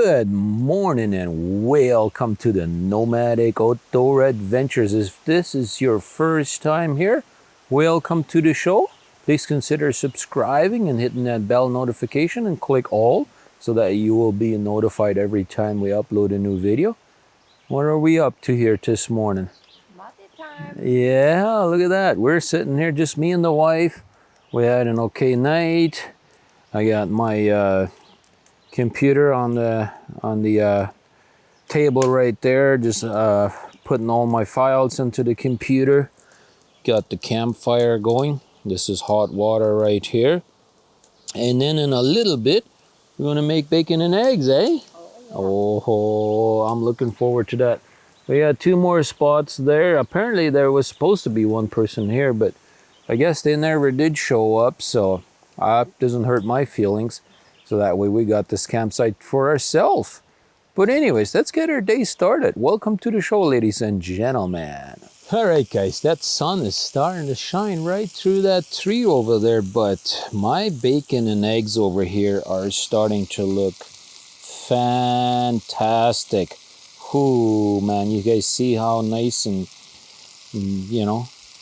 Good morning and welcome to the Nomadic Outdoor Adventures. If this is your first time here, welcome to the show. Please consider subscribing and hitting that bell notification and click all so that you will be notified every time we upload a new video. What are we up to here this morning? Party time. Yeah, look at that. We're sitting here, just me and the wife. We had an okay night. I got my computer on the table right there, just putting all my files into the computer. Got the campfire going. This is hot water right here. And then in a little bit, we're gonna make bacon and eggs, eh? Oh, I'm looking forward to that. We got two more spots there. Apparently there was supposed to be one person here, but I guess they never did show up, so that doesn't hurt my feelings. So that way we got this campsite for ourselves. But anyways, let's get our day started. Welcome to the show, ladies and gentlemen. All right, guys, that sun is starting to shine right through that tree over there, but my bacon and eggs over here are starting to look fantastic. Ooh, man, you guys see how nice and,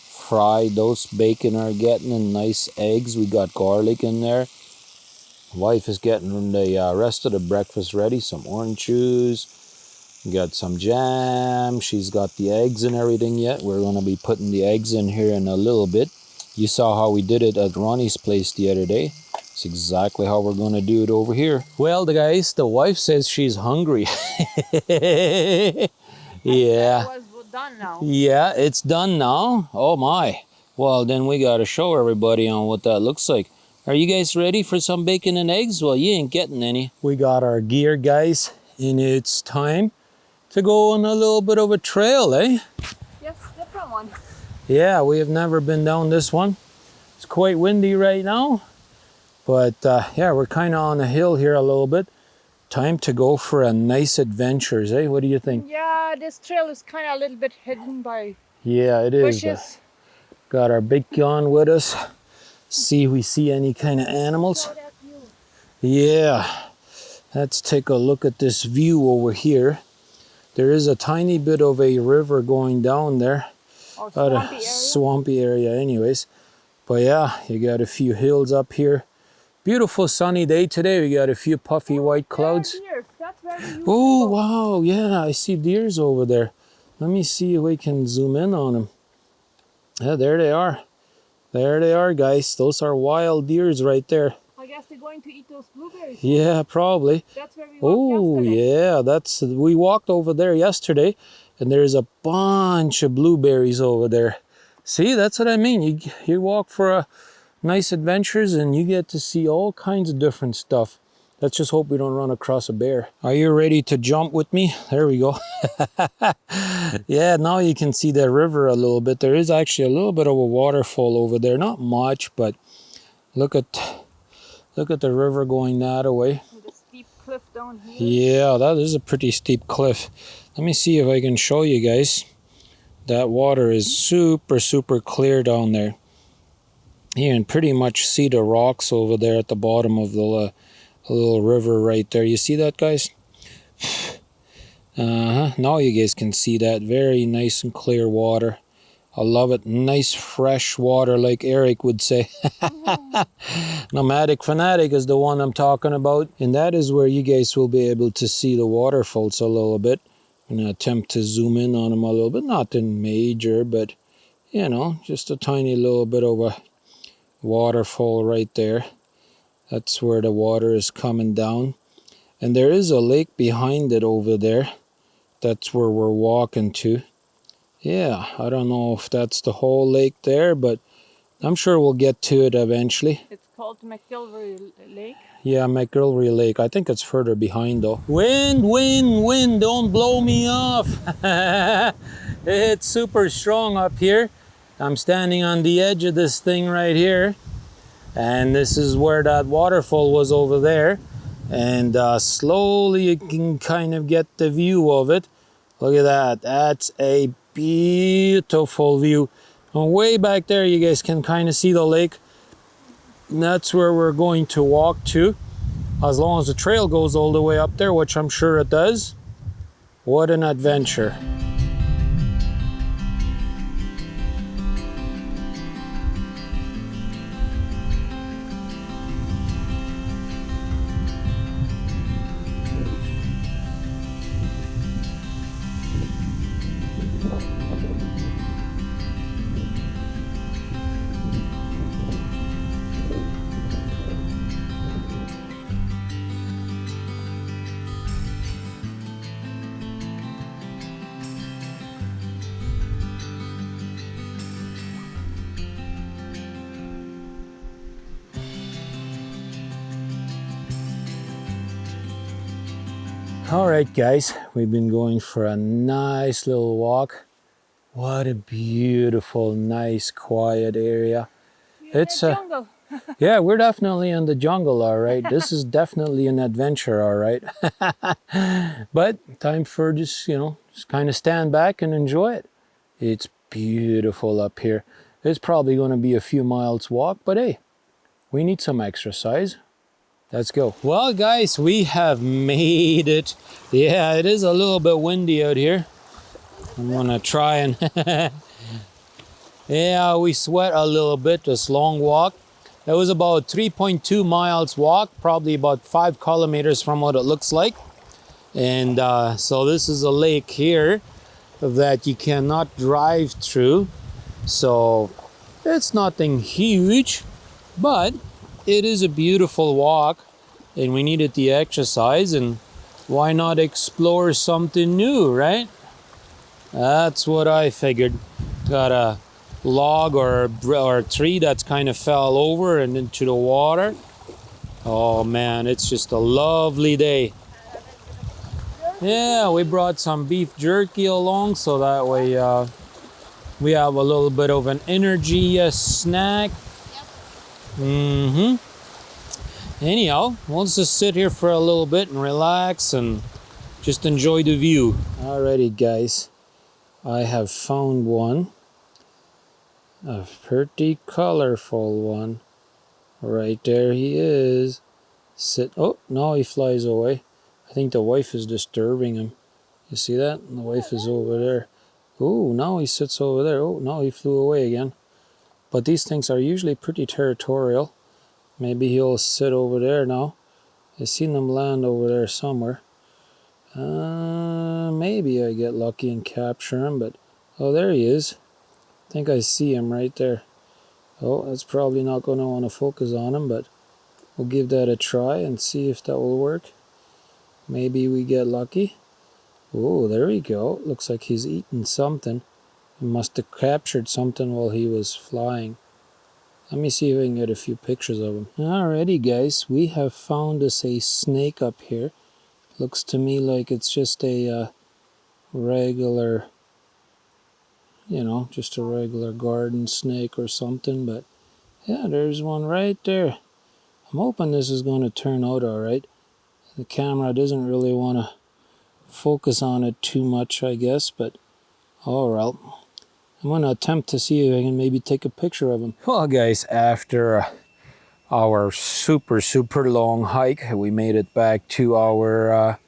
fried those bacon are getting, and nice eggs. We got garlic in there. Wife is getting the rest of the breakfast ready. Some orange juice, got some jam. She's got the eggs and everything yet. We're going to be putting the eggs in here in a little bit. You saw how we did it at Ronnie's place the other day. It's exactly how we're going to do it over here. Well, the wife says she's hungry. Yeah. It was done now. Yeah, it's done now. Oh my. Well, then we got to show everybody on what that looks like. Are you guys ready for some bacon and eggs? Well, you ain't getting any. We got our gear, guys, and it's time to go on a little bit of a trail, eh? Yes, different one. Yeah, we have never been down this one. It's quite windy right now, but yeah, we're kind of on a hill here a little bit. Time to go for a nice adventures, eh? What do you think? Yeah, this trail is kind of a little bit hidden by Yeah, it is. bushes. Got our big gun with us. See if we see any kind of animals. Oh, that view. Yeah, let's take a look at this view over here. There is a tiny bit of a river going down there. Oh, swampy area. Swampy area anyways. But yeah, you got a few hills up here. Beautiful sunny day today. We got a few puffy white clouds. Deer. That's where we used Oh, to go. wow, yeah, I see deers over there. Let me see if we can zoom in on them. Yeah, there they are. There they are, guys. Those are wild deers right there. I guess they're going to eat those blueberries. Yeah, probably. That's where we walked Oh, yesterday. yeah, we walked over there yesterday, and there's a bunch of blueberries over there. See, that's what I mean. You walk for a nice adventures, and you get to see all kinds of different stuff. Let's just hope we don't run across a bear. Are you ready to jump with me? There we go. Yeah, now you can see the river a little bit. There is actually a little bit of a waterfall over there. Not much, but look at the river going that way. And the steep cliff down here. Yeah, that is a pretty steep cliff. Let me see if I can show you guys. That water is super, super clear down there. You can pretty much see the rocks over there at the bottom of the little river right there. You see that, guys? Now you guys can see that. Very nice and clear water. I love it. Nice fresh water, like Eric would say. Nomadic Fanatic is the one I'm talking about. And that is where you guys will be able to see the waterfalls a little bit. I'm going to attempt to zoom in on them a little bit. Nothing major, but, you know, just a tiny little bit of a waterfall right there. That's where the water is coming down. And there is a lake behind it over there. That's where we're walking to. Yeah, I don't know if that's the whole lake there, but I'm sure we'll get to it eventually. It's called McGillivray Lake. Yeah, McGillivray Lake. I think it's further behind though. Wind, wind, wind, don't blow me off. It's super strong up here. I'm standing on the edge of this thing right here. And this is where that waterfall was over there. And slowly you can kind of get the view of it. Look at that. That's a beautiful view. And way back there you guys can kind of see the lake. And that's where we're going to walk to. as long as the trail goes all the way up there, which I'm sure it does. What an adventure. All right, guys, we've been going for a nice little walk. What a beautiful, nice, quiet area. It's a jungle. yeah, we're definitely in the jungle, all right. This is definitely an adventure, all right. But time for just, just kind of stand back and enjoy it. It's beautiful up here. It's probably going to be a few miles walk, but hey, we need some exercise. Let's go. Well, guys, we have made it. Yeah, it is a little bit windy out here. I'm gonna try and yeah, we sweat a little bit this long walk. It was about 3.2 miles walk, probably about 5 kilometers from what it looks like. And so this is a lake here that you cannot drive through. So it's nothing huge, but it is a beautiful walk and we needed the exercise, and why not explore something new, right? That's what I figured. Got a log or a tree that's kind of fell over and into the water. Oh man, it's just a lovely day. Yeah, we brought some beef jerky along so that way we have a little bit of an energy snack. Anyhow, we'll just sit here for a little bit and relax and just enjoy the view. Alrighty, guys, I have found one. A pretty colorful one. Right there he is. Oh, no, he flies away. I think the wife is disturbing him. You see that? The wife is over there. Oh, now he sits over there. Oh, no, he flew away again. But these things are usually pretty territorial. Maybe he'll sit over there now. I've seen him land over there somewhere. Maybe I get lucky and capture him, but oh, there he is. I think I see him right there. Oh, that's probably not going to want to focus on him, but we'll give that a try and see if that will work. Maybe we get lucky. Oh, there we go. Looks like he's eating something. He must have captured something while he was flying. Let me see if I can get a few pictures of him. Alrighty, guys, we have found us a snake up here. Looks to me like it's just a regular, just a regular garden snake or something. But yeah, there's one right there. I'm hoping this is going to turn out all right. The camera doesn't really want to focus on it too much, I guess, but all right. I'm going to attempt to see if I can maybe take a picture of him. Well, guys, after our super long hike, we made it back to our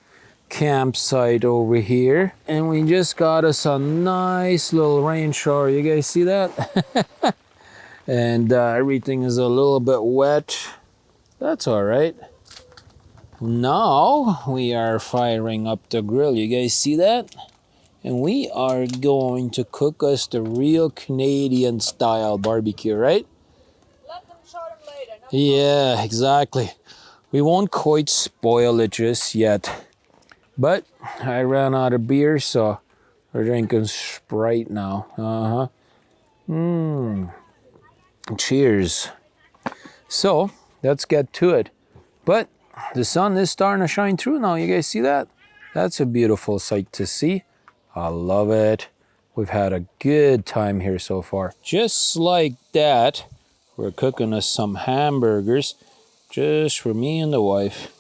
campsite over here. And we just got us a nice little rain shower. You guys see that? And everything is a little bit wet. That's all right. Now we are firing up the grill. You guys see that? And we are going to cook us the real Canadian style barbecue, right? Let them show them later. No? Yeah, exactly. We won't quite spoil it just yet. But I ran out of beer, so we're drinking Sprite now. Cheers. So, let's get to it. But the sun is starting to shine through now. You guys see that? That's a beautiful sight to see. I love it. We've had a good time here so far. Just like that, we're cooking us some hamburgers just for me and the wife.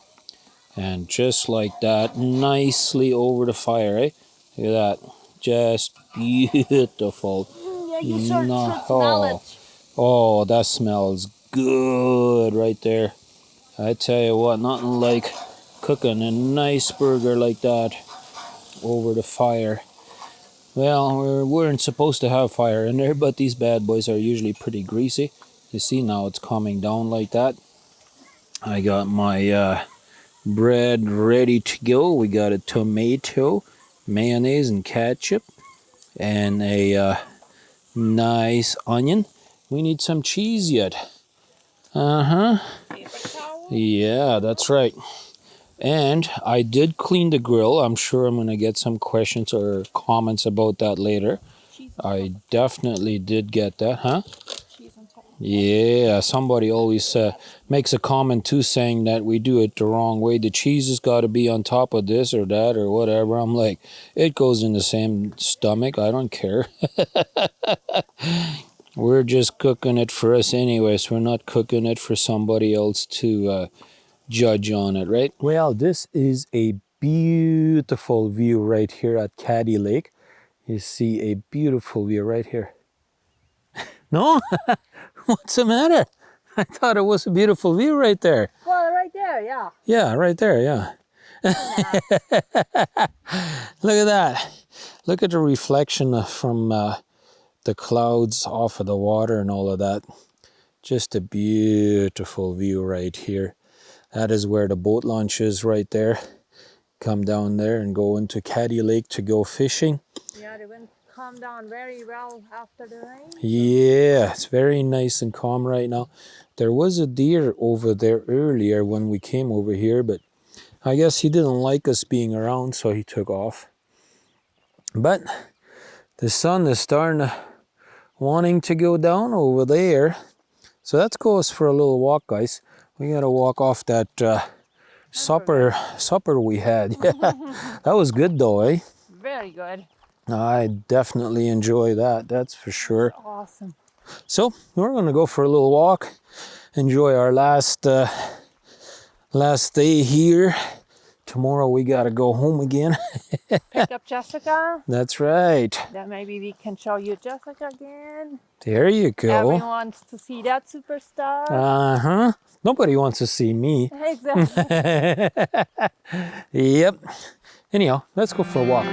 And just like that, nicely over the fire, eh? Look at that. Just beautiful. Yeah, you should smell it. Oh, that smells good right there. I tell you what, nothing like cooking a nice burger like that over the fire. Well, we weren't supposed to have fire in there, but these bad boys are usually pretty greasy. You see now it's calming down like that. I got my bread ready to go. We got a tomato, mayonnaise and ketchup, and a nice onion. We need some cheese yet. Uh-huh. Yeah, that's right. And I did clean the grill. I'm sure I'm going to get some questions or comments about that later. I definitely did get that, huh? Yeah, somebody always makes a comment too saying that we do it the wrong way. The cheese has got to be on top of this or that or whatever. I'm like, it goes in the same stomach. I don't care. We're just cooking it for us anyways. We're not cooking it for somebody else to judge on it, right? Well, this is a beautiful view right here at Caddy Lake. You see a beautiful view right here. No? What's the matter? I thought it was a beautiful view right there. Well, right there, yeah. Yeah, right there, yeah. Look at that. Look at the reflection from the clouds off of the water and all of that. Just a beautiful view right here. That is where the boat launch is right there. Come down there and go into Caddy Lake to go fishing. Yeah, the wind calmed down very well after the rain. Yeah, it's very nice and calm right now. There was a deer over there earlier when we came over here, but I guess he didn't like us being around, so he took off. But the sun is wanting to go down over there. So let's go for a little walk, guys. We gotta walk off that supper we had. Yeah, that was good though, eh? Very good. I definitely enjoy that, that's for sure. Awesome. So we're gonna go for a little walk, enjoy our last day here. Tomorrow we gotta go home again. Pick up Jessica. That's right. Then maybe we can show you Jessica again. There you go. Everyone wants to see that superstar. Uh-huh. Nobody wants to see me. Exactly. Yep. Anyhow, let's go for a walk.